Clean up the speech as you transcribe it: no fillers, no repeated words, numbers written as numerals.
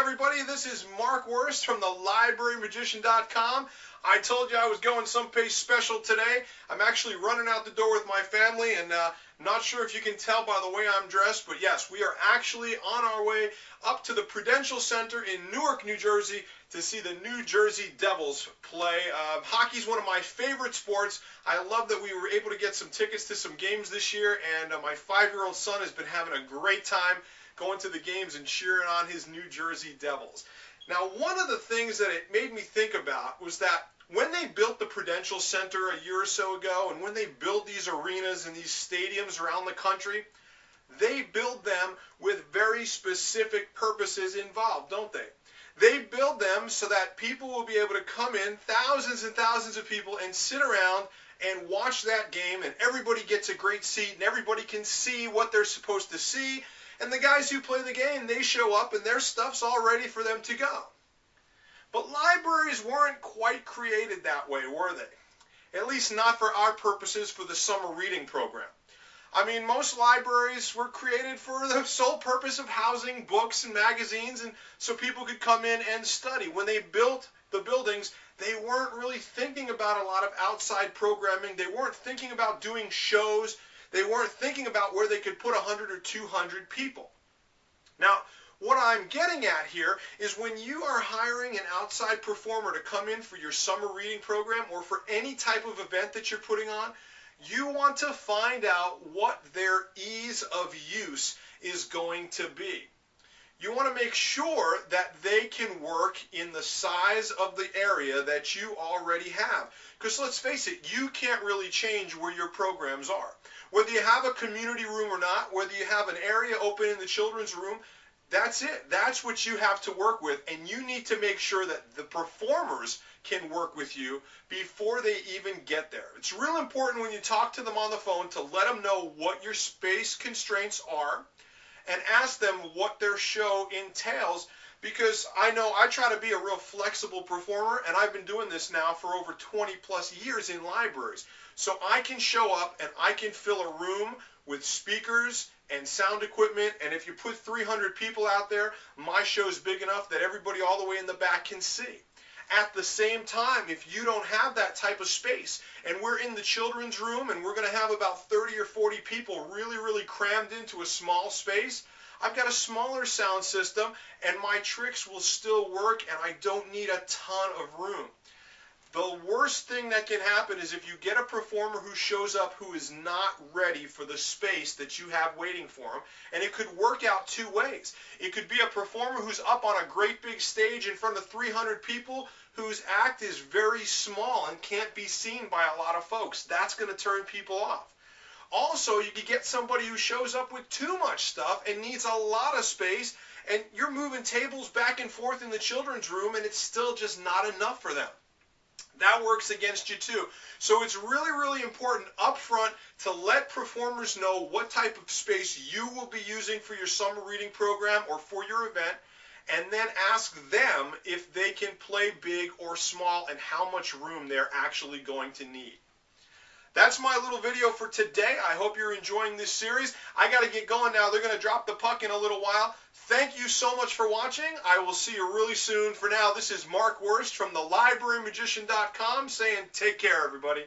everybody, this is Mark Wurst from the librarymagician.com. I told you I was going someplace special today. I'm actually running out the door with my family, and not sure if you can tell by the way I'm dressed, but yes, we are actually on our way up to the Prudential Center in Newark, New Jersey to see the New Jersey Devils play. Hockey's one of my favorite sports. I love that we were able to get some tickets to some games this year, and my 5-year-old son has been having a great time going to the games and cheering on his New Jersey Devils. Now, one of the things that it made me think about was that when they built the Prudential Center a year or so ago, and when they build these arenas and these stadiums around the country, they build them with very specific purposes involved, don't they? They build them so that people will be able to come in, thousands and thousands of people, and sit around and watch that game, and everybody gets a great seat, and everybody can see what they're supposed to see. And the guys who play the game, they show up and their stuff's all ready for them to go. But libraries weren't quite created that way, were they? At least not for our purposes for the summer reading program. I mean, most libraries were created for the sole purpose of housing books and magazines, and so people could come in and study. When they built the buildings, they weren't really thinking about a lot of outside programming. They weren't thinking about doing shows. They weren't thinking about where they could put 100 or 200 people. Now, what I'm getting at here is when you are hiring an outside performer to come in for your summer reading program or for any type of event that you're putting on, you want to find out what their ease of use is going to be. You want to make sure that they can work in the size of the area that you already have. Because let's face it, you can't really change where your programs are. Whether you have a community room or not, whether you have an area open in the children's room, that's it. That's what you have to work with. And you need to make sure that the performers can work with you before they even get there. It's real important when you talk to them on the phone to let them know what your space constraints are and ask them what their show entails, because I know I try to be a real flexible performer, and I've been doing this now for over 20 plus years in libraries. So I can show up and I can fill a room with speakers and sound equipment, and if you put 300 people out there, my show's big enough that everybody all the way in the back can see. At the same time, if you don't have that type of space, and we're in the children's room and we're going to have about 30 or 40 people really crammed into a small space, I've got a smaller sound system and my tricks will still work, and I don't need a ton of room. The worst thing that can happen is if you get a performer who shows up who is not ready for the space that you have waiting for them, and it could work out two ways. It could be a performer who's up on a great big stage in front of 300 people whose act is very small and can't be seen by a lot of folks. That's going to turn people off. Also, you could get somebody who shows up with too much stuff and needs a lot of space, and you're moving tables back and forth in the children's room, and it's still just not enough for them. That works against you too. So it's really important up front to let performers know what type of space you will be using for your summer reading program or for your event, and then ask them if they can play big or small and how much room they're actually going to need. That's my little video for today. I hope you're enjoying this series. I got to get going now. They're going to drop the puck in a little while. Thank you so much for watching. I will see you really soon. For now, this is Mark Wurst from the librarymagician.com saying take care, everybody.